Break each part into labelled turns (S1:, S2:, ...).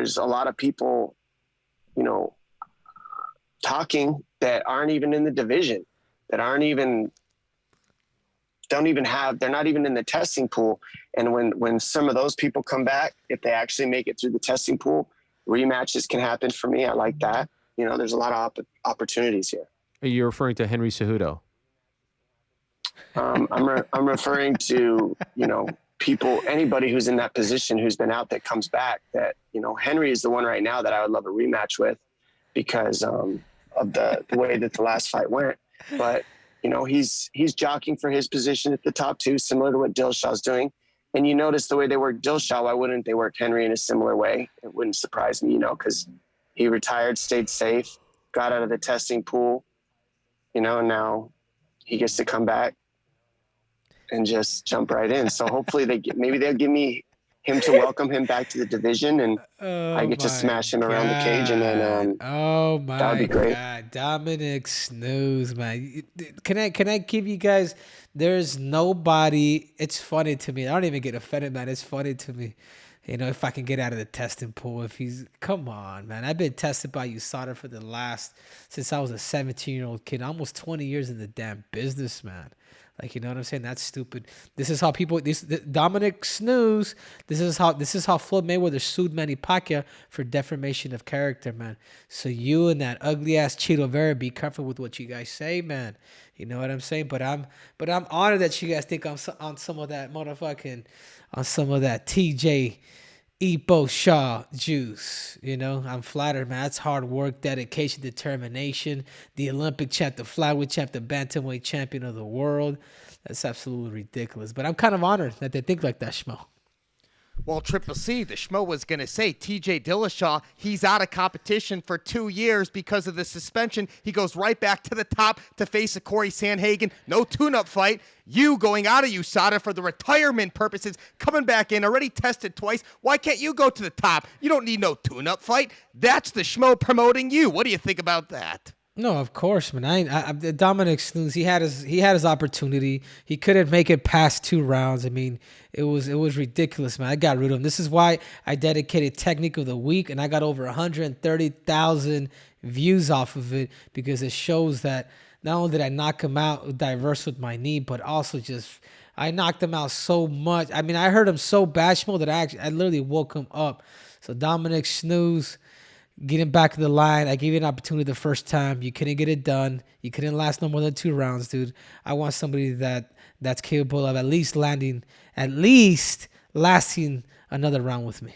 S1: there's a lot of people, you know, talking that aren't even in the division, that they're not even in the testing pool. And when some of those people come back, if they actually make it through the testing pool, rematches can happen for me. I like that. You know, there's a lot of opportunities here.
S2: Are you referring to Henry Cejudo?
S1: I'm referring to, you know, anybody who's in that position, who's been out, that comes back. That, you know, Henry is the one right now that I would love a rematch with because of the way that the last fight went. But, you know, he's jockeying for his position at the top too, similar to what Dillashaw's doing. And you notice the way they work Dillashaw. Why wouldn't they work Henry in a similar way? It wouldn't surprise me, you know, because he retired, stayed safe, got out of the testing pool, you know, and now he gets to come back and just jump right in. So hopefully maybe they'll give me him to welcome him back to the division, and I get to smash him around the cage, and then that would be great.
S3: God, Dominick snooze, man. Can I give you guys? There's nobody. It's funny to me. I don't even get offended, man. It's funny to me. You know, if I can get out of the testing pool, come on, man. I've been tested by USADA since I was a 17-year-old kid, almost 20 years in the damn business, man. Like, you know what I'm saying? That's stupid. This is how Dominick snooze. This is how Floyd Mayweather sued Manny Pacquiao for defamation of character, man. So you and that ugly ass Cheeto Vera, be careful with what you guys say, man. You know what I'm saying? But I'm honored that you guys think I'm on some of that TJ Epo Shaw juice. You know, I'm flattered, man. That's hard work, dedication, determination. The Olympic champ, the flyweight champ, the bantamweight champion of the world. That's absolutely ridiculous. But I'm kind of honored that they think like that, Schmo.
S4: Well, Triple C, the Schmo was going to say, TJ Dillashaw, he's out of competition for 2 years because of the suspension. He goes right back to the top to face a Corey Sandhagen. No tune-up fight. You going out of USADA for the retirement purposes, coming back in, already tested twice. Why can't you go to the top? You don't need no tune-up fight. That's the Schmo promoting you. What do you think about that?
S3: No, of course, man. Dominick snooze. He had his opportunity. He couldn't make it past 2 rounds. I mean, it was ridiculous, man. I got rid of him. This is why I dedicated Technique of the Week, and I got over 130,000 views off of it, because it shows that not only did I knock him out diverse with my knee, but also just I knocked him out so much. I mean, I hurt him so bad, Schmo, that I literally woke him up. So Dominick snooze. Getting back in the line, I gave you an opportunity the first time. You couldn't get it done. You couldn't last no more than 2 rounds, dude. I want somebody that's capable of at least lasting another round with me.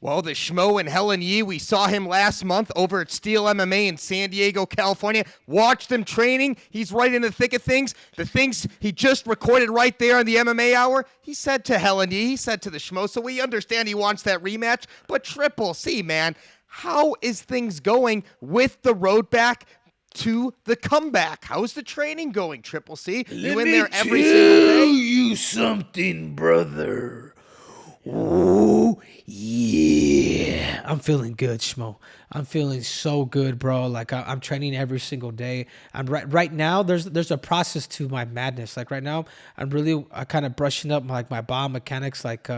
S4: Well, the Schmo and Helen Yee, we saw him last month over at Steel MMA in San Diego, California. Watched him training. He's right in the thick of things. The things he just recorded right there on the MMA Hour, he said to Helen Yee, he said to the Schmo. So we understand he wants that rematch. But Triple C, man, how is things going with the road back to the comeback? How's the training going, Triple C? You in there every single day?
S3: Let me tell you something, brother. Oh, yeah. I'm feeling good, Schmo. I'm feeling so good, bro. Like I'm training every single day. I'm right now. There's a process to my madness. Like right now, I'm really kind of brushing up my biomechanics, like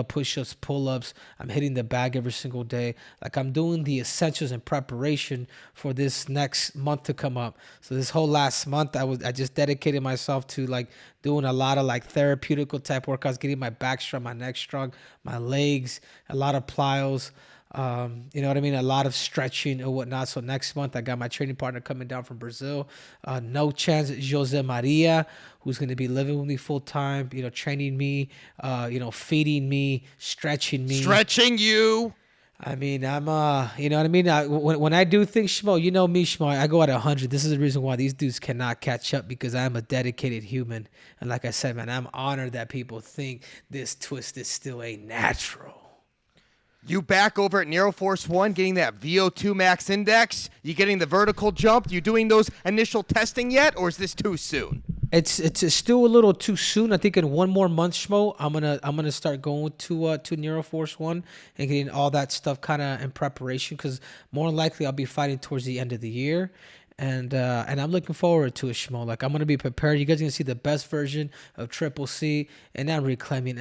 S3: push-ups, pull-ups. I'm hitting the bag every single day. Like I'm doing the essentials in preparation for this next month to come up. So this whole last month, I just dedicated myself to like doing a lot of like therapeutical type workouts, getting my back strong, my neck strong, my legs, a lot of plyos. You know what I mean? A lot of stretching or whatnot. So next month, I got my training partner coming down from Brazil. No chance, Jose Maria, who's going to be living with me full time, training me, feeding me, stretching me.
S4: Stretching you.
S3: I mean, I'm, you know what I mean? When I do things, Schmo, you know me, Schmo, I go at 100. This is the reason why these dudes cannot catch up, because I'm a dedicated human. And like I said, man, I'm honored that people think this twist is still a natural.
S4: You back over at Neuroforce 1 getting that VO2 max index? You getting the vertical jump? You doing those initial testing yet, or is this too soon?
S3: It's still a little too soon. I think in 1 more month, Schmo, I'm gonna start going to Neuroforce 1 and getting all that stuff kind of in preparation, because more than likely I'll be fighting towards the end of the year. And I'm looking forward to a Schmo. Like, I'm gonna be prepared. You guys are gonna see the best version of Triple C, and I'm reclaiming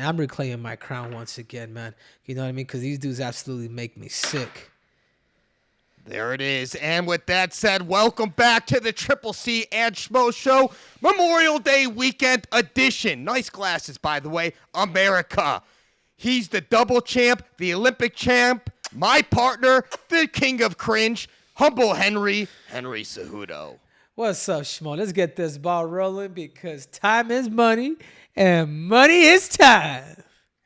S3: my crown once again, man. You know what I mean? Because these dudes absolutely make me sick.
S4: There it is. And with that said, welcome back to the Triple C and Schmo Show Memorial Day Weekend Edition. Nice glasses, by the way. America. He's the double champ, the Olympic champ, my partner, the king of cringe, humble Henry Cejudo.
S3: What's up, Schmo? Let's get this ball rolling because time is money and money is time.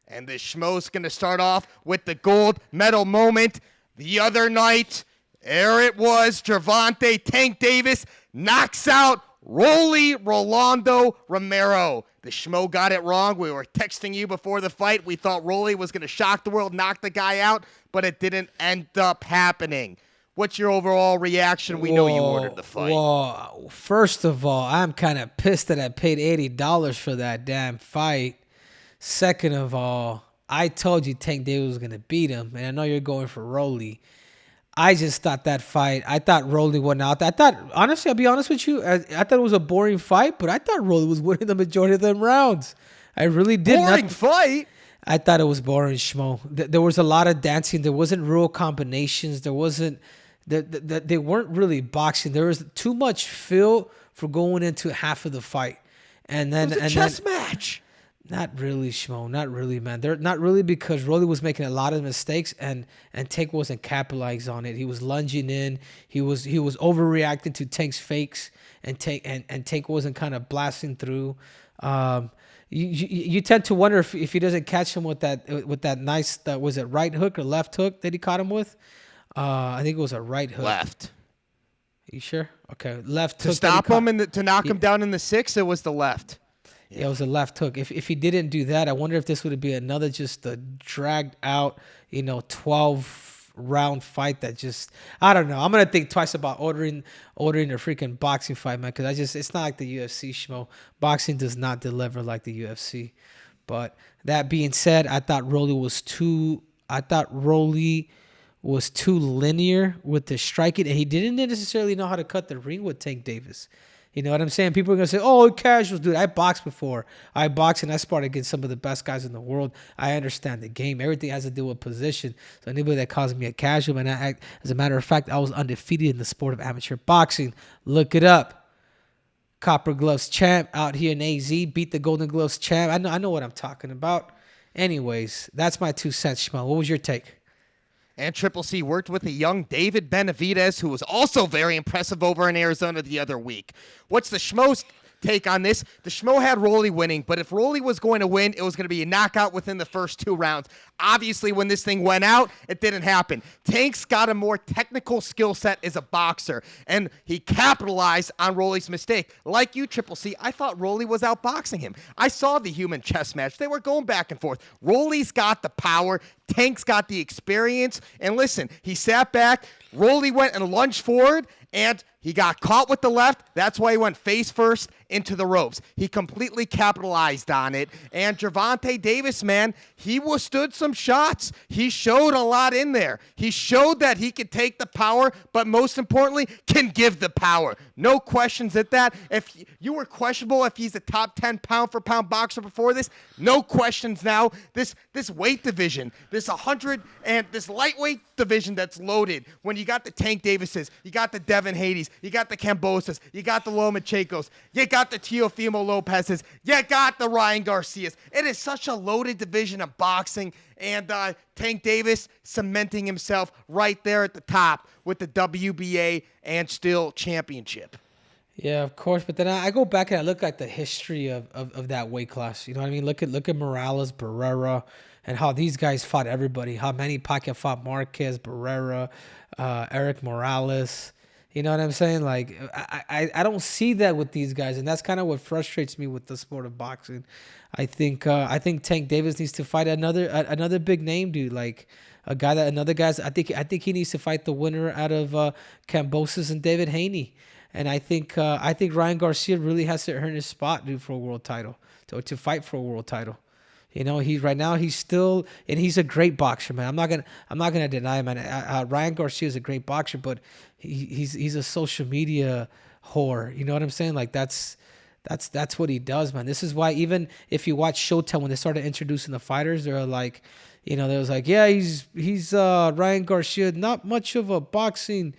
S4: And the Schmo's going to start off with the gold medal moment. The other night, there it was, Gervonta Tank Davis knocks out Rolando Romero. The Schmo got it wrong. We were texting you before the fight. We thought Rolly was going to shock the world, knock the guy out, but it didn't end up happening. What's your overall reaction? We know you ordered the fight.
S3: Well, first of all, I'm kind of pissed that I paid $80 for that damn fight. Second of all, I told you Tank Davis was going to beat him, and I know you're going for Rolly. I just thought that fight, I thought Rolly went out. I thought, honestly, I'll be honest with you, I thought it was a boring fight, but I thought Rolly was winning the majority of them rounds. I really did.
S4: Boring fight?
S3: I thought it was boring, Schmo. There was a lot of dancing. There wasn't real combinations. There wasn't, they weren't really boxing. There was too much feel for going into half of the fight. And then,
S4: it was a chess match.
S3: Not really, Schmo. Not really, man. They're not really, because Rolly was making a lot of mistakes and Tank wasn't capitalizing on it. He was lunging in. He was overreacting to Tank's fakes, and Tank wasn't kind of blasting through. You tend to wonder if he doesn't catch him with that nice, was it right hook or left hook that he caught him with? I think it was a right hook.
S4: Left.
S3: You sure? Okay, left
S4: to
S3: hook.
S4: Stop him and to knock him down in the 6th, it was the left.
S3: Yeah, it was a left hook. If he didn't do that, I wonder if this would be another just a dragged out, 12-round fight that just, I don't know. I'm gonna think twice about ordering a freaking boxing fight, man, because it's not like the UFC, Schmo. Boxing does not deliver like the UFC. But that being said, I thought Rolly was too linear with the striking, and he didn't necessarily know how to cut the ring with Tank Davis. You know what I'm saying? People are going to say, oh, casuals, dude. I boxed before. I boxed and I sparred against some of the best guys in the world. I understand the game. Everything has to do with position. So anybody that calls me a casual, man, as a matter of fact, I was undefeated in the sport of amateur boxing. Look it up. Copper Gloves champ out here in AZ. Beat the Golden Gloves champ. I know what I'm talking about. Anyways, that's my 2 cents, Schmo. What was your take?
S4: And Triple C worked with a young David Benavidez, who was also very impressive over in Arizona the other week. What's the Schmo's take on this? The Schmo had Rolly winning, but if Rolly was going to win, it was going to be a knockout within the first 2 rounds. Obviously, when this thing went out, it didn't happen. Tank's got a more technical skill set as a boxer, and he capitalized on Rolly's mistake. Like you, Triple C, I thought Rolly was outboxing him. I saw the human chess match. They were going back and forth. Rolly's got the power. Tank's got the experience. And listen, he sat back. Rolly went and lunged forward, and he got caught with the left. That's why he went face first into the ropes. He completely capitalized on it. And Gervonta Davis, man, he withstood some shots. He showed a lot in there. He showed that he could take the power, but most importantly, can give the power. No questions at that. If you were questionable if he's a top 10 pound-for-pound boxer before this, no questions now. This weight division, this lightweight division that's loaded. When you got the Tank Davises, you got the Devin Hades, you got the Cambosas, you got the Lomachenko's, you got the Teofimo Lopez's, you got the Ryan Garcias. It is such a loaded division of boxing, and Tank Davis cementing himself right there at the top with the WBA and still championship.
S3: Yeah, of course. But then I go back and I look at the history of that weight class. You know what I mean? Look at Morales, Barrera, and how these guys fought everybody. How Manny Pacquiao fought Marquez, Barrera, Eric Morales. You know what I'm saying? Like, I don't see that with these guys, and that's kind of what frustrates me with the sport of boxing. I think Tank Davis needs to fight another big name dude, like a guy that another guy's. I think he needs to fight the winner out of Cambosis and David Haney, and I think Ryan Garcia really has to earn his spot, dude, for a world title, to fight for a world title. You know, he's still, and he's a great boxer, man. I'm not gonna deny, man. Ryan Garcia is a great boxer, but he's a social media whore. You know what I'm saying? Like that's what he does, man. This is why even if you watch Showtime when they started introducing the fighters, they're like, you know, they was like, yeah, he's Ryan Garcia, not much of a boxing,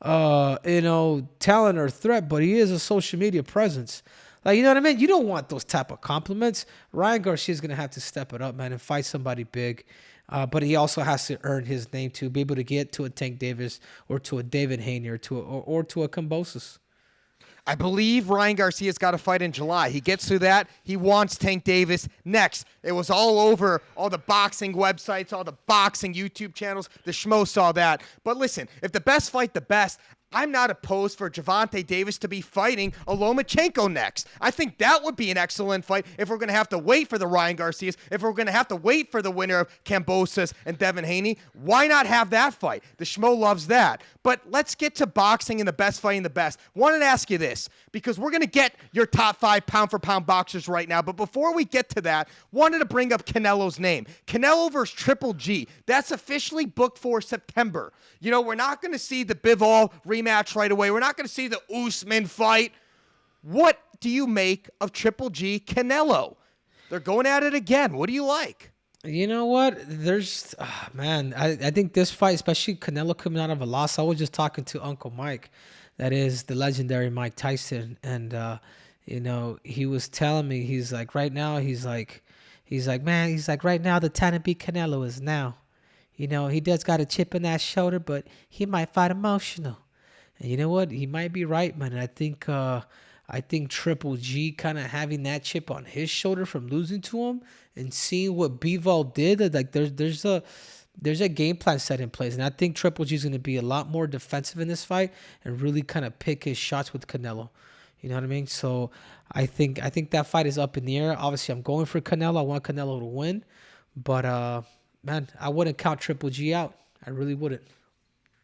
S3: you know, talent or threat, but he is a social media presence. Like, you know what I mean? You don't want those type of compliments. Ryan Garcia's going to have to step it up, man, and fight somebody big. But he also has to earn his name to be able to get to a Tank Davis or to a David Haney or to a Kambosos.
S4: I believe Ryan Garcia's got a fight in July. He gets through that. He wants Tank Davis next. It was all over all the boxing websites, all the boxing YouTube channels. The Schmo saw that. But listen, if the best fight the best, I'm not opposed for Gervonta Davis to be fighting a Lomachenko next. I think that would be an excellent fight if we're going to have to wait for the Ryan Garcias, if we're going to have to wait for the winner of Kambosos and Devin Haney. Why not have that fight? The Schmo loves that. But let's get to boxing and the best fighting the best. Wanted to ask you this, because we're going to get your top 5 pound-for-pound boxers right now. But before we get to that, wanted to bring up Canelo's name. Canelo versus Triple G. That's officially booked for September. You know, we're not going to see the Bivol rematch right away. We're not going to see the Usman fight. What do you make of Triple G Canelo? They're going at it again. What do you like?
S3: You know what? Man, I think this fight, especially Canelo coming out of a loss. I was just talking to Uncle Mike, that is the legendary Mike Tyson, and you know, he was telling me, he's like, right now, he's like, right now the time to beat Canelo is now. You know, he does got a chip in that shoulder, but he might fight emotional. And you know what? He might be right, man. And I think Triple G kind of having that chip on his shoulder from losing to him and seeing what Bivol did, like there's a game plan set in place. And I think Triple G is going to be a lot more defensive in this fight and really kind of pick his shots with Canelo. You know what I mean? So I think that fight is up in the air. Obviously, I'm going for Canelo. I want Canelo to win. But, man, I wouldn't count Triple G out. I really wouldn't.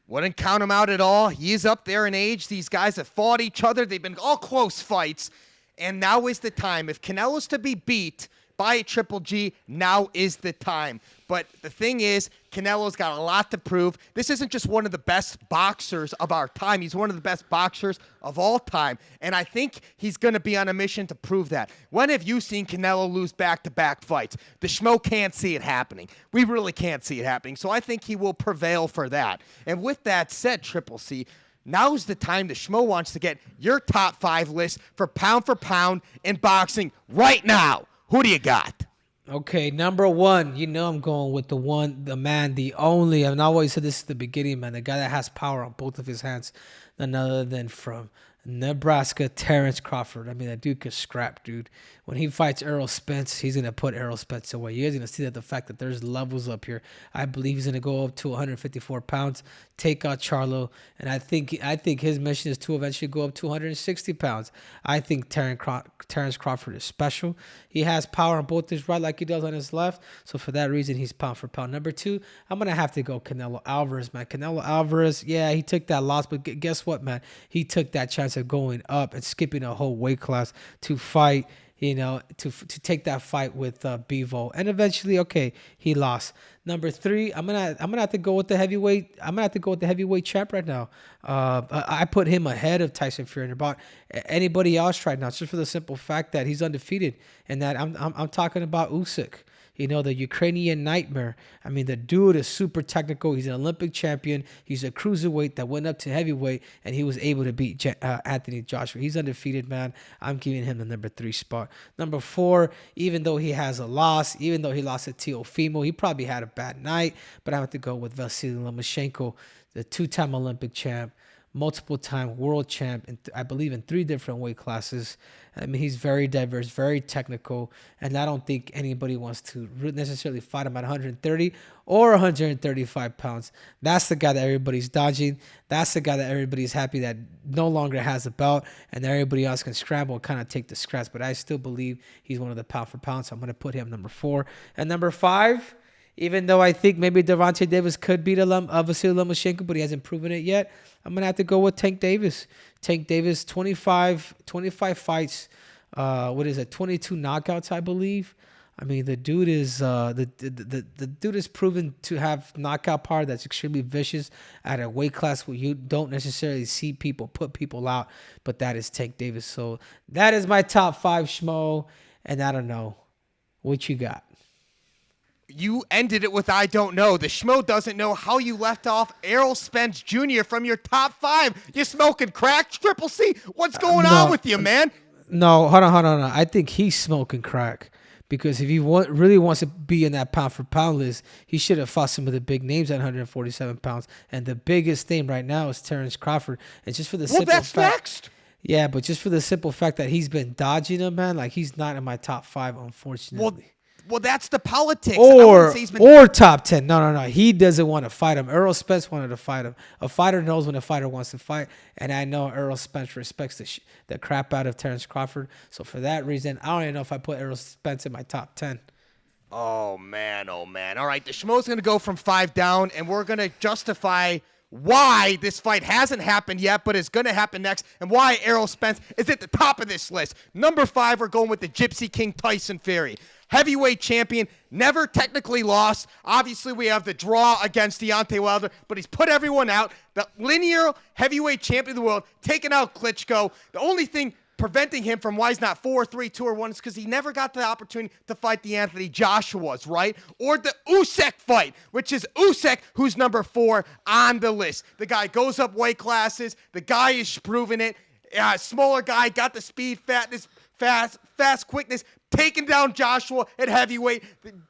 S4: Wouldn't count him out at all. He's up there in age. These guys have fought each other. They've been all close fights. And now is the time. If Canelo's to be beat by a Triple G, now is the time. But the thing is, Canelo's got a lot to prove. This isn't just one of the best boxers of our time. He's one of the best boxers of all time. And I think he's going to be on a mission to prove that. When have you seen Canelo lose back-to-back fights? The Schmo can't see it happening. We really can't see it happening. So I think he will prevail for that. And with that said, Triple C, now's the time the Schmo wants to get your top 5 list for pound in boxing right now. Who do you got?
S3: Okay, number 1, you know I'm going with the man, the only, and I always said this at the beginning, man, the guy that has power on both of his hands, none other than from Nebraska, Terrence Crawford. I mean, that dude could scrap, dude. When he fights Errol Spence, he's going to put Errol Spence away. You guys are going to see that the fact that there's levels up here. I believe he's going to go up to 154 pounds, take out Charlo, and I think his mission is to eventually go up to 160 pounds. I think Terrence Crawford is special. He has power on both his right like he does on his left, so for that reason, he's pound for pound. Number 2, I'm going to have to go Canelo Alvarez, man. Canelo Alvarez, yeah, he took that loss, but guess what, man? He took that chance of going up and skipping a whole weight class to fight, you know, to take that fight with Bivol, and eventually, okay, he lost. Number 3, I'm gonna have to go with the heavyweight. I'm gonna have to go with the heavyweight champ right now. I put him ahead of Tyson Fury and about anybody else right now, just for the simple fact that he's undefeated, and that I'm talking about Usyk. You know, the Ukrainian nightmare. I mean, the dude is super technical. He's an Olympic champion. He's a cruiserweight that went up to heavyweight, and he was able to beat Anthony Joshua. He's undefeated, man. I'm giving him the number 3 spot. Number 4, even though he has a loss, even though he lost to Teofimo, he probably had a bad night, but I have to go with Vasily Lomachenko, the 2-time Olympic champ, multiple-time world champ, and I believe in 3 different weight classes. I mean, he's very diverse, very technical, and I don't think anybody wants to necessarily fight him at 130 or 135 pounds. That's the guy that everybody's dodging. That's the guy that everybody's happy that no longer has a belt, and everybody else can scramble and kind of take the scraps. But I still believe he's one of the pound for pound, so I'm going to put him number 4. And number 5, even though I think maybe Gervonta Davis could beat Vasily Lomachenko, but he hasn't proven it yet, I'm going to have to go with Tank Davis. Tank Davis, 25 fights, 22 knockouts, I believe. I mean, the dude is the dude is proven to have knockout power that's extremely vicious at a weight class where you don't necessarily see people put people out, but that is Tank Davis. So that is my top 5, Schmo, and I don't know what you got.
S4: You ended it with I don't know. The Schmo doesn't know how you left off Errol Spence Jr. from your top 5. You smoking crack, Triple C? What's going on with you, man?
S3: No, hold on. I think he's smoking crack. Because if he really wants to be in that pound for pound list, he should have fought some of the big names at 147 pounds. And the biggest name right now is Terrence Crawford. And just for the simple fact,
S4: next.
S3: Yeah, but just for the simple fact that he's been dodging him, man, like he's not in my top 5, unfortunately.
S4: Well, that's the politics.
S3: Or top 10. No. He doesn't want to fight him. Errol Spence wanted to fight him. A fighter knows when a fighter wants to fight, and I know Errol Spence respects the crap out of Terrence Crawford. So for that reason, I don't even know if I put Errol Spence in my top 10.
S4: Oh, man. All right, the Schmo's going to go from 5 down, and we're going to justify why this fight hasn't happened yet, but is going to happen next, and why Errol Spence is at the top of this list. Number 5, we're going with the Gypsy King Tyson Fury. Heavyweight champion, never technically lost. Obviously, we have the draw against Deontay Wilder, but he's put everyone out. The linear heavyweight champion of the world, taking out Klitschko. The only thing preventing him from why he's not 4, 3, 2, or 1 is because he never got the opportunity to fight the Anthony Joshuas, right? Or the Usyk fight, which is Usyk, who's number 4 on the list. The guy goes up weight classes. The guy is proving it. Smaller guy, got the speed, fatness, fast quickness, taking down Joshua at heavyweight,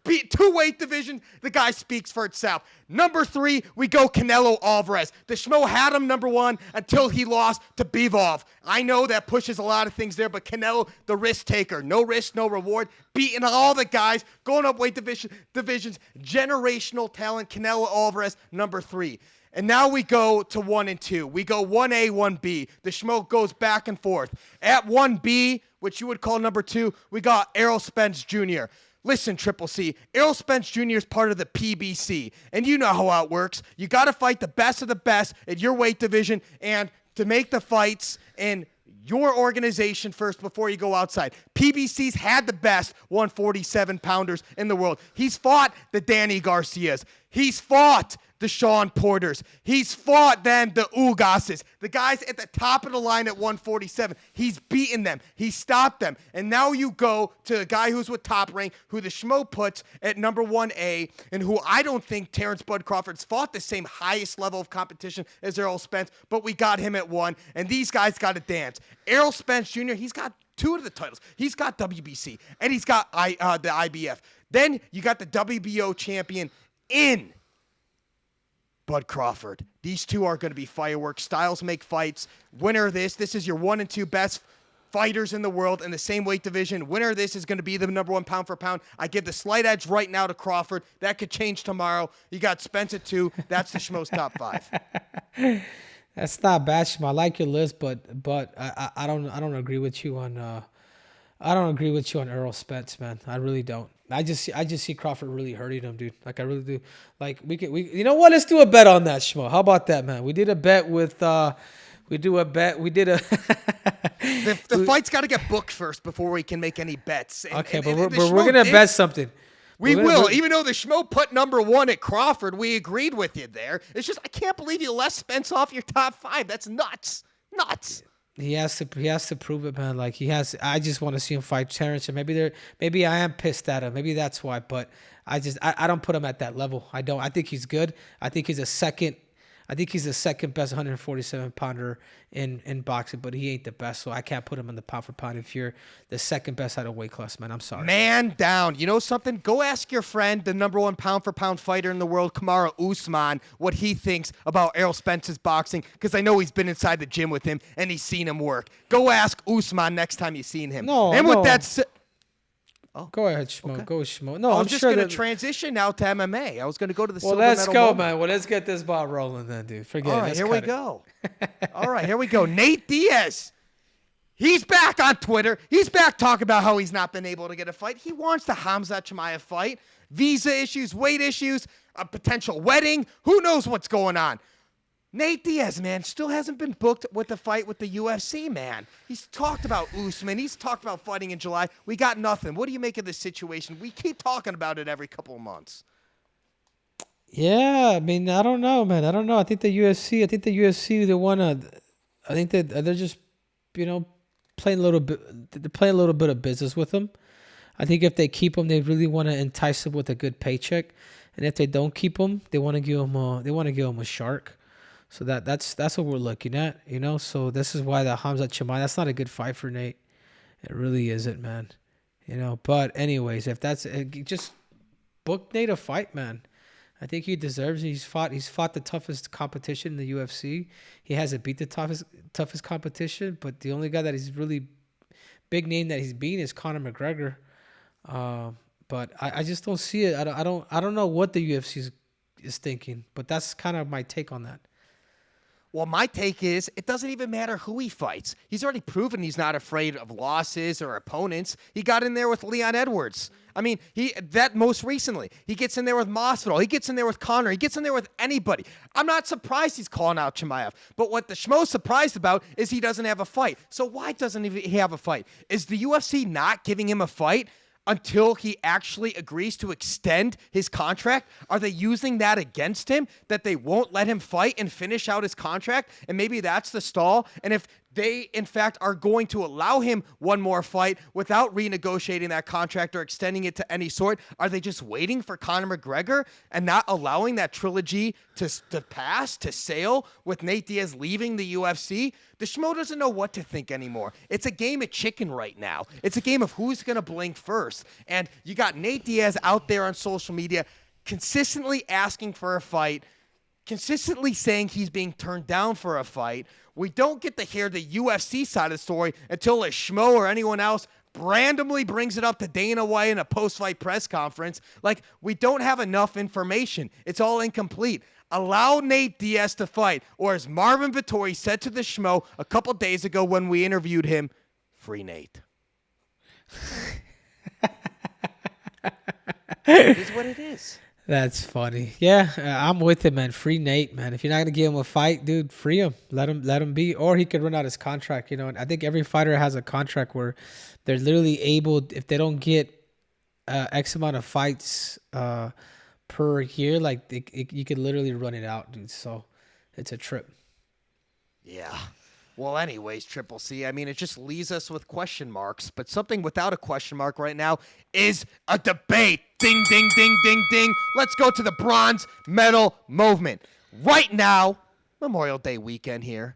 S4: beat 2 weight divisions. The guy speaks for itself. Number 3, we go Canelo Alvarez. The Schmo had him number 1 until he lost to Bivol. I know that pushes a lot of things there, but Canelo, the risk taker. No risk, no reward. Beating all the guys, going up weight divisions, generational talent. Canelo Alvarez, number 3. And now we go to 1 and 2. We go 1A, 1B. The Schmo goes back and forth. At 1B, which you would call number 2, we got Errol Spence Jr. Listen, Triple C, Errol Spence Jr. is part of the PBC. And you know how it works. You got to fight the best of the best at your weight division and to make the fights in your organization first before you go outside. PBC's had the best 147-pounders in the world. He's fought the Danny Garcias. He's fought the Sean Porters. He's fought then the Ugases. The guys at the top of the line at 147. He's beaten them. He stopped them. And now you go to a guy who's with Top Rank, who the Schmo puts at number 1A, and who I don't think Terrence Bud Crawford's fought the same highest level of competition as Errol Spence, but we got him at 1, and these guys got to dance. Errol Spence Jr., he's got 2 of the titles. He's got WBC, and he's got the IBF. Then you got the WBO champion in Bud Crawford. These 2 are going to be fireworks. Styles make fights. Winner of this is your 1 and 2 best fighters in the world in the same weight division. Winner of this is going to be the number 1 pound for pound. I give the slight edge right now to Crawford. That could change tomorrow. You got Spence at 2. That's the Schmo's top 5.
S3: That's not bad, Schmo. I like your list, but I don't agree with you on Errol Spence, man. I really don't. I just see Crawford really hurting him, dude. Like I really do. Like we you know what? Let's do a bet on that, Schmo. How about that, man? We did a bet with the
S4: fight's got to get booked first before we can make any bets.
S3: But we're gonna bet something.
S4: We will. Even though the Schmo put number 1 at Crawford, we agreed with you there. It's just I can't believe you left Spence off your top 5. That's nuts.
S3: He has to prove it, man. Like I just want to see him fight Terrence, and maybe I am pissed at him. Maybe that's why. But I don't put him at that level. I don't. I think he's good. I think he's the second best 147-pounder in boxing, but he ain't the best. So I can't put him in the pound for pound if you're the second best out of weight class, man. I'm sorry.
S4: Man down. You know something? Go ask your friend, the number 1 pound for pound fighter in the world, Kamaru Usman, what he thinks about Errol Spence's boxing, because I know he's been inside the gym with him and he's seen him work. Go ask Usman next time you've seen him. With that said,
S3: go ahead, Schmo.
S4: Okay.
S3: Go, Schmo. No,
S4: I'm just going to transition now to MMA. I was going to go to the silver medal.
S3: Let's go, man. Well, let's get this ball rolling then, dude. Forget it.
S4: All right, here we go. All right, here we go. Nate Diaz. He's back on Twitter. He's back talking about how he's not been able to get a fight. He wants the Hamza Chimaev fight. Visa issues, weight issues, a potential wedding. Who knows what's going on? Nate Diaz, man, still hasn't been booked with the fight with the UFC, man. He's talked about Usman. He's talked about fighting in July. We got nothing. What do you make of this situation? We keep talking about it every couple of months.
S3: Yeah, I mean, I don't know, man. I don't know. I think the UFC, they wanna. I think that they're just, playing a little bit. They're playing a little bit of business with him. I think if they keep him, they really want to entice him with a good paycheck, and if they don't keep him, they want to give him a shark. So that's what we're looking at, So this is why the Hamza Chimaev, that's not a good fight for Nate. It really isn't, man. But anyways, if that's just book Nate a fight, man. I think he deserves it. He's fought the toughest competition in the UFC. He hasn't beat the toughest competition, but the only guy that he's really big name that he's beaten is Conor McGregor. But I just don't see it. I don't know what the UFC is thinking, but that's kind of my take on that.
S4: Well, my take is it doesn't even matter who he fights. He's already proven he's not afraid of losses or opponents. He got in there with Leon Edwards. I mean, that most recently. He gets in there with Masvidal. He gets in there with Conor. He gets in there with anybody. I'm not surprised he's calling out Chimaev. But what the Schmo's surprised about is he doesn't have a fight. So why doesn't he have a fight? Is the UFC not giving him a fight until he actually agrees to extend his contract? Are they using that against him, that they won't let him fight and finish out his contract? And maybe that's the stall. And if they, in fact, are going to allow him one more fight without renegotiating that contract or extending it to any sort, are they just waiting for Conor McGregor and not allowing that trilogy to pass, to sail, with Nate Diaz leaving the UFC? The Schmo doesn't know what to think anymore. It's a game of chicken right now. It's a game of who's going to blink first. And you got Nate Diaz out there on social media consistently asking for a fight, consistently saying he's being turned down for a fight. We don't get to hear the UFC side of the story until a Schmo or anyone else randomly brings it up to Dana White in a post-fight press conference. Like, we don't have enough information. It's all incomplete. Allow Nate Diaz to fight. Or as Marvin Vettori said to the Schmo a couple days ago when we interviewed him, free Nate. It is what it is.
S3: That's funny. Yeah, I'm with him, man. Free Nate, man. If you're not gonna give him a fight, dude, free him. Let him be, or he could run out his contract. And I think every fighter has a contract where they're literally able, if they don't get X amount of fights per year, like you could literally run it out, dude. So it's a trip.
S4: Yeah. Well, anyways, Triple C, I mean, it just leaves us with question marks. But something without a question mark right now is a debate. Ding, ding, ding, ding, ding. Let's go to the bronze medal movement. Right now, Memorial Day weekend here,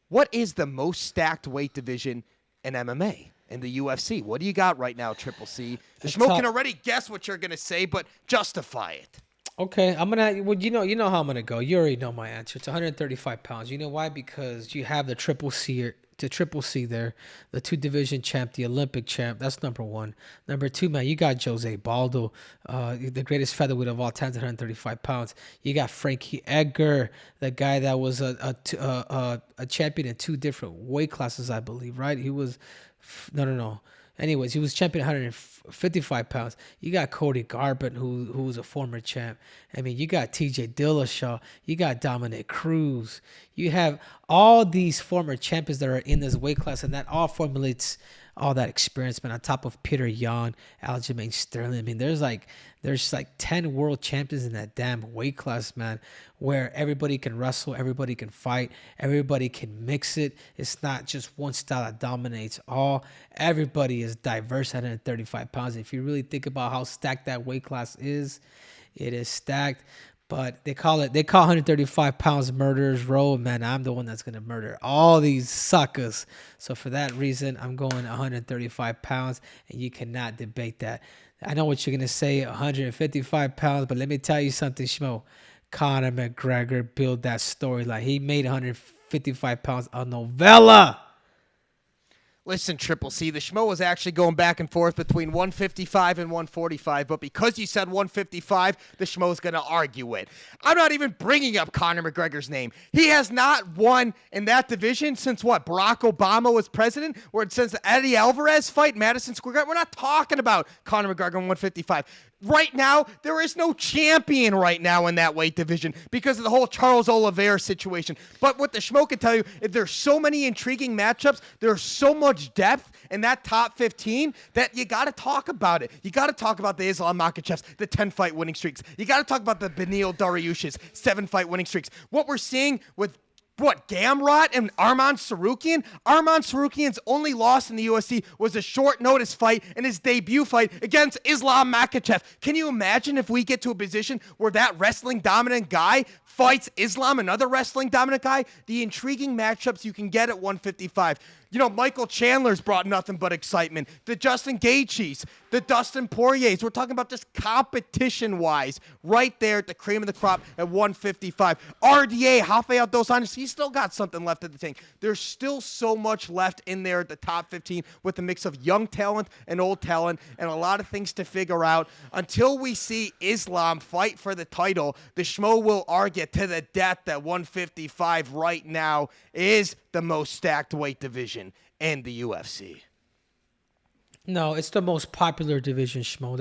S4: what is the most stacked weight division in MMA, in the UFC? What do you got right now, Triple C? The Schmo can already guess what you're going to say, but justify it.
S3: Okay, I'm gonna. Well, you know how I'm gonna go. You already know my answer. It's 135 pounds. You know why? Because you have the Triple C there, the 2 division champ, the Olympic champ. That's number 1. Number 2, man, you got Jose Baldo, the greatest featherweight of all time, 135 pounds. You got Frankie Edgar, the guy that was a champion in 2 different weight classes, I believe. Right? He was no. Anyways, he was champion 155 pounds. You got Cody Garbrandt, who was a former champ. I mean, you got TJ Dillashaw. You got Dominick Cruz. You have all these former champions that are in this weight class, and that all formulates all that experience, man, on top of Peter Yan, Aljamain Sterling. I mean, there's like 10 world champions in that damn weight class, man, where everybody can wrestle, everybody can fight, everybody can mix it. It's not just one style that dominates all. Everybody is diverse at 135 pounds. If you really think about how stacked that weight class is, it is stacked. But they call 135 pounds murderers row. Man, I'm the one that's going to murder all these suckers. So for that reason, I'm going 135 pounds, and you cannot debate that. I know what you're going to say, 155 pounds, but let me tell you something, Schmo. Conor McGregor built that storyline. He made 155 pounds a novella.
S4: Listen, Triple C, the Schmo was actually going back and forth between 155 and 145, but because you said 155, the Schmo's going to argue it. I'm not even bringing up Conor McGregor's name. He has not won in that division since what? Barack Obama was president? Or since the Eddie Alvarez fight, Madison Square Garden? We're not talking about Conor McGregor in 155. right now, there is no champion right now in that weight division because of the whole Charles Oliveira situation. But what the Schmo can tell you, if there's so many intriguing matchups, there's so much depth in that top 15 that you got to talk about it. You got to talk about the Islam Makhachevs, the 10-fight winning streaks. You got to talk about the Beneil Dariush's 7-fight winning streaks. What we're seeing with Gamrot and Arman Sarukian? Arman Sarukian's only loss in the UFC was a short notice fight in his debut fight against Islam Makhachev. Can you imagine if we get to a position where that wrestling dominant guy fights Islam, another wrestling dominant guy? The intriguing matchups you can get at 155. You know, Michael Chandler's brought nothing but excitement. The Justin Gaethjes, the Dustin Poiriers. We're talking about just competition-wise, right there at the cream of the crop at 155. RDA, Rafael Dos Anjos, he's still got something left at the tank. There's still so much left in there at the top 15 with a mix of young talent and old talent and a lot of things to figure out. Until we see Islam fight for the title, the Schmo will argue to the death that 155 right now is the most stacked weight division in the UFC.
S3: No, it's the most popular division, Schmo.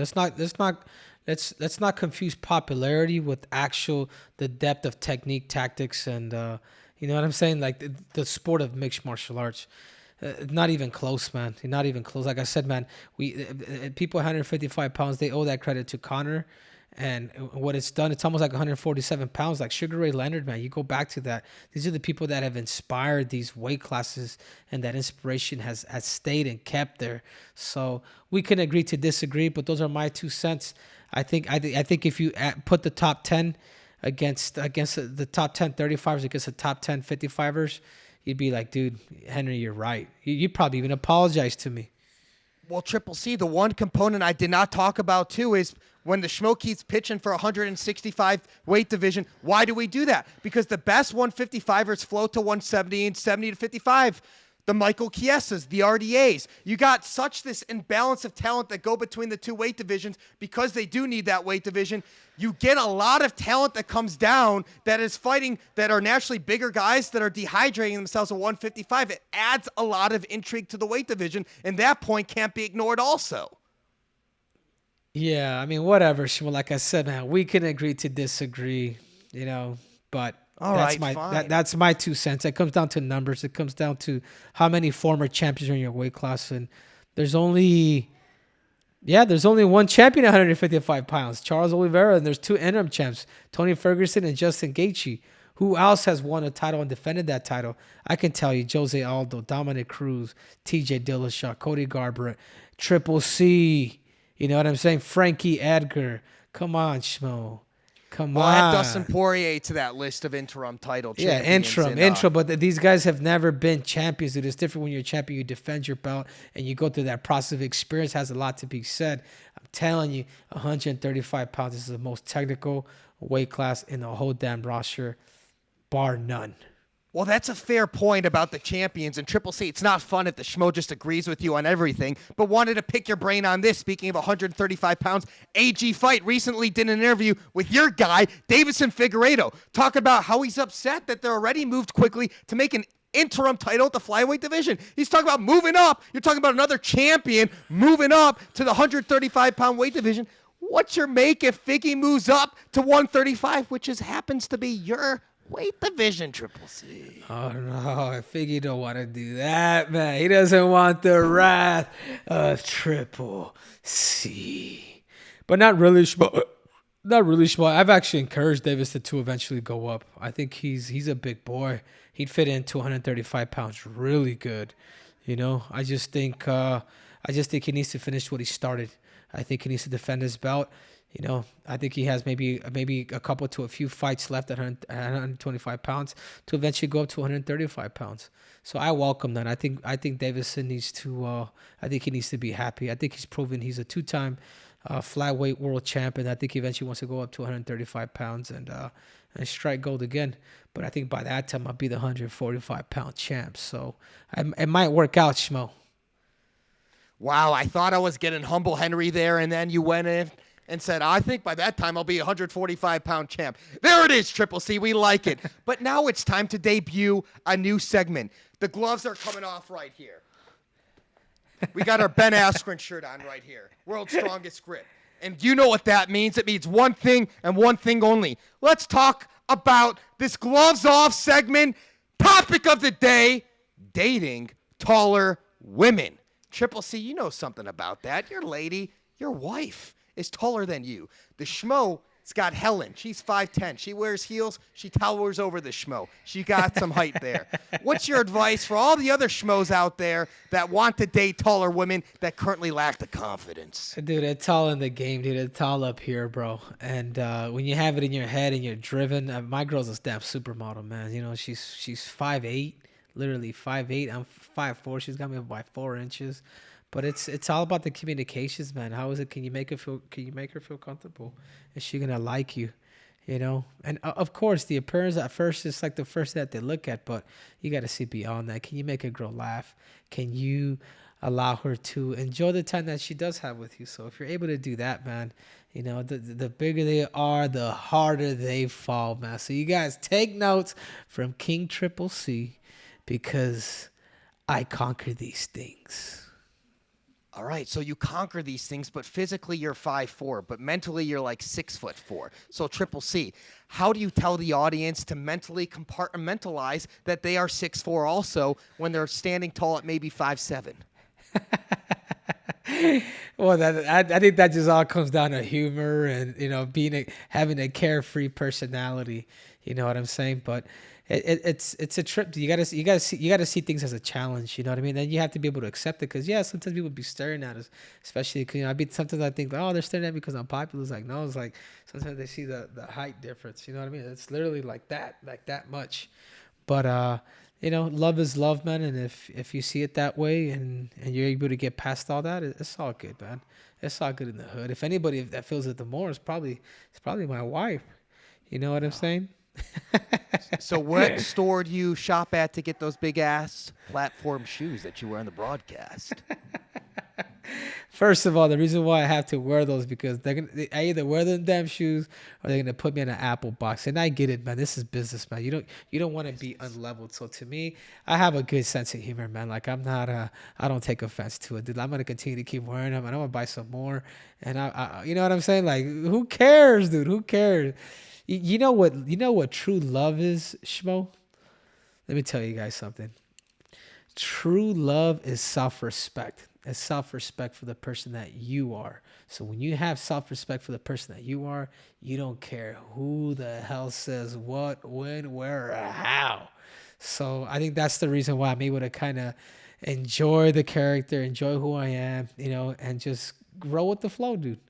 S3: Let's not confuse popularity with the depth of technique, tactics, and you know what I'm saying? Like the sport of mixed martial arts. Not even close, man. Not even close. Like I said, man, people 155 pounds, they owe that credit to Conor. And what it's done, it's almost like 147 pounds, like Sugar Ray Leonard, man. You go back to that. These are the people that have inspired these weight classes, and that inspiration has stayed and kept there. So we can agree to disagree, but those are my 2 cents. I think if you put the top 10 against the top 10 35ers against the top 10 55ers, you'd be like, dude, Henry, you're right. You'd probably even apologize to me.
S4: Well, Triple C, the one component I did not talk about, too, is when the Schmo keeps pitching for 165 weight division, why do we do that? Because the best 155ers float to 170 and 70 to 55. The Michael Chiesas, the RDAs. You got such this imbalance of talent that go between the two weight divisions because they do need that weight division. You get a lot of talent that comes down that is fighting, that are naturally bigger guys that are dehydrating themselves at 155. It adds a lot of intrigue to the weight division, and that point can't be ignored also.
S3: Yeah, I mean, whatever, Shmuel. Like I said, man, we can agree to disagree, you know, but that's my 2 cents. It comes down to numbers. It comes down to how many former champions are in your weight class. And there's only one champion at 155 pounds, Charles Oliveira, and there's 2 interim champs, Tony Ferguson and Justin Gaethje. Who else has won a title and defended that title? I can tell you, Jose Aldo, Dominick Cruz, TJ Dillashaw, Cody Garbrandt, Triple C. You know what I'm saying? Frankie Edgar. Come on, Schmo. Come on.
S4: Add Dustin Poirier to that list of interim title champions.
S3: Yeah, interim. But these guys have never been champions. Dude, it's different when you're a champion. You defend your belt and you go through that process of experience. Has a lot to be said. I'm telling you, 135 pounds is the most technical weight class in the whole damn roster, bar none.
S4: Well, that's a fair point about the champions. And Triple C, it's not fun if the Schmo just agrees with you on everything, but wanted to pick your brain on this. Speaking of 135 pounds, AG Fight recently did an interview with your guy, Davison Figueiredo, talking about how he's upset that they're already moved quickly to make an interim title at the flyweight division. He's talking about moving up. You're talking about another champion moving up to the 135-pound weight division. What's your make if Figgy moves up to 135, which happens to be your weight division, Triple C?
S3: Oh, no. Figgy don't want to do that, man. He doesn't want the wrath of Triple C. But not really, Schmo. Not really, Schmo. I've actually encouraged Davis to eventually go up. I think he's a big boy. He'd fit into 135 pounds really good. You know, I just think he needs to finish what he started. I think he needs to defend his belt. You know, I think he has maybe a couple to a few fights left at 125 pounds to eventually go up to 135 pounds. So I welcome that. I think Davison needs to. I think he needs to be happy. I think he's proven he's a 2-time flyweight world champion. I think he eventually wants to go up to 135 pounds and strike gold again. But I think by that time I'll be the 145-pound champ. So it might work out, Schmo.
S4: Wow, I thought I was getting humble Henry there, and then you went in and said, I think by that time I'll be a 145-pound champ. There it is, Triple C. We like it. But now it's time to debut a new segment. The gloves are coming off right here. We got our Ben Askren shirt on right here. World's Strongest Grip. And you know what that means. It means one thing and one thing only. Let's talk about this gloves off segment. Topic of the day, dating taller women. Triple C, you know something about that. Your lady, your wife is taller than you. The Schmo, it's got Helen. She's 5'10". She wears heels. She towers over the Schmo. She got some height there. What's your advice for all the other Schmos out there that want to date taller women that currently lack the confidence?
S3: Dude, it's all in the game, dude. It's all up here, bro. And when you have it in your head and you're driven, my girl's a damn supermodel, man. You know, she's 5'8", literally 5'8". I'm 5'4". She's got me by 4 inches. But it's all about the communications, man. How is it? Can you make her feel comfortable? Is she gonna like you? You know, and of course the appearance at first is like the first that they look at, but you got to see beyond that. Can you make a girl laugh? Can you allow her to enjoy the time that she does have with you? So if you're able to do that, man, you know, the bigger they are, the harder they fall, man. So you guys take notes from King Triple C, because I conquer these things.
S4: All right, so you conquer these things, but physically you're 5'4", but mentally you're like 6'4". So Triple C, how do you tell the audience to mentally compartmentalize that they are 6'4" also when they're standing tall at maybe 5'7"?
S3: Well, I think that just all comes down to humor and, you know, having a carefree personality. You know what I'm saying? But it's a trip. You gotta see things as a challenge. You know what I mean? Then you have to be able to accept it, because sometimes people be staring at us, especially because, you know, sometimes I think, oh, they're staring at me because I'm popular. It's like, no, it's like sometimes they see the height difference. You know what I mean? It's literally like that much. But you know, love is love, man. And if you see it that way and you're able to get past all that, it's all good, man. It's all good in the hood. If anybody that feels it the more, it's probably my wife. You know what I'm saying?
S4: So what store do you shop at to get those big ass platform shoes that you wear on the broadcast?
S3: First of all, the reason why I have to wear those, because I either wear them damn shoes or they're gonna put me in an Apple box. And I get it, man. This is business, man. You don't want to be unleveled. So to me, I have a good sense of humor, man. Like I'm not I don't take offense to it, dude. I'm gonna continue to keep wearing them, and I'm gonna buy some more. And I you know what I'm saying? Like, who cares, dude? Who cares? You know what true love is, Schmo? Let me tell you guys something. True love is self-respect. It's self-respect for the person that you are. So when you have self-respect for the person that you are, you don't care who the hell says what, when, where, or how. So I think that's the reason why I'm able to kind of enjoy the character, enjoy who I am, you know, and just grow with the flow, dude.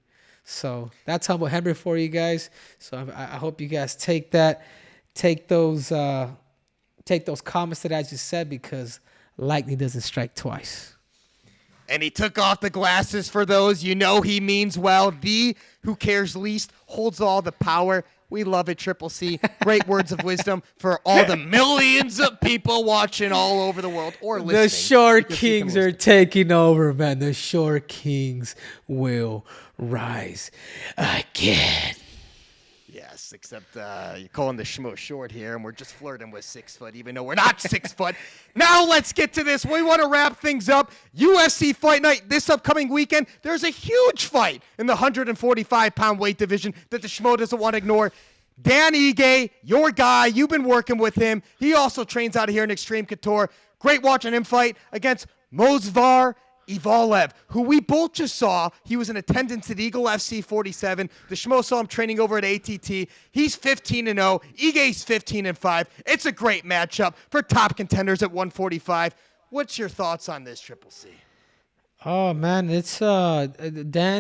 S3: So that's Humble Henry for you guys. So I hope you guys take those comments that I just said, because lightning doesn't strike twice.
S4: And he took off the glasses for those. You know he means well. The who cares least holds all the power. We love it, Triple C. Great words of wisdom for all the millions of people watching all over the world or listening.
S3: The Shore Kings are taking over, man. The Shore Kings will rise again.
S4: Yes, except you're calling the Schmo short here, and we're just flirting with 6 foot, even though we're not 6 foot. Now let's get to this. We want to wrap things up. UFC Fight Night this upcoming weekend. There's a huge fight in the 145-pound weight division that the Schmo doesn't want to ignore. Dan Ige, your guy, you've been working with him. He also trains out of here in Extreme Couture. Great watching him fight against Movsar Evloev, who we both just saw. He was in attendance at Eagle FC 47. The Schmo saw him training over at ATT. He's 15-0. Ige's 15-5. It's a great matchup for top contenders at 145. What's your thoughts on this, Triple C?
S3: Oh, man, it's Dan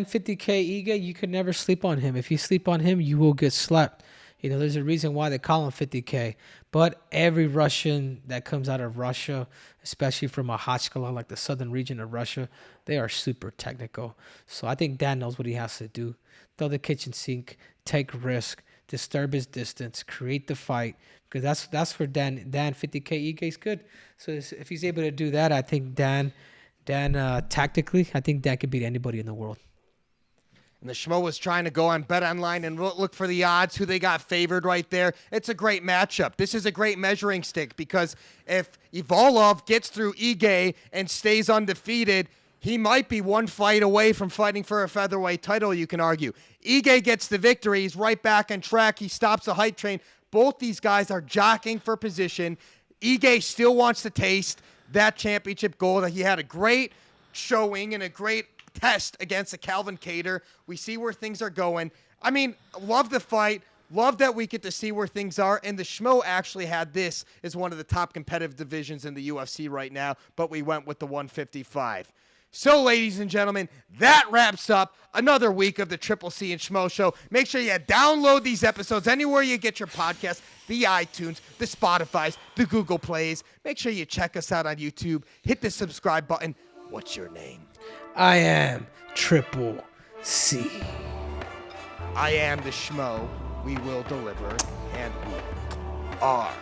S3: 50K Ige. You could never sleep on him. If you sleep on him, you will get slept. You know, there's a reason why they call him 50K. But every Russian that comes out of Russia, especially from Makhachkala, like the southern region of Russia, they are super technical. So I think Dan knows what he has to do. Throw the kitchen sink, take risk, disturb his distance, create the fight. Because that's where Dan 50K Ige is good. So if he's able to do that, I think Dan tactically, I think Dan could beat anybody in the world.
S4: And the Schmo was trying to go on BetOnline and look for the odds, who they got favored right there. It's a great matchup. This is a great measuring stick, because if Evloev gets through Ige and stays undefeated, he might be one fight away from fighting for a featherweight title, you can argue. Ige gets the victory. He's right back on track. He stops the hype train. Both these guys are jockeying for position. Ige still wants to taste that championship gold. He had a great showing and a great test against the Calvin Cater. We see where things are going. I mean, love the fight. Love that we get to see where things are. And the Schmo actually had this as one of the top competitive divisions in the UFC right now, but we went with the 155. So, ladies and gentlemen, that wraps up another week of the Triple C and Schmo Show. Make sure you download these episodes anywhere you get your podcasts, the iTunes, the Spotifys, the Google Plays. Make sure you check us out on YouTube. Hit the subscribe button. What's your name?
S3: I am Triple C.
S4: I am the Schmo. We will deliver, and we are.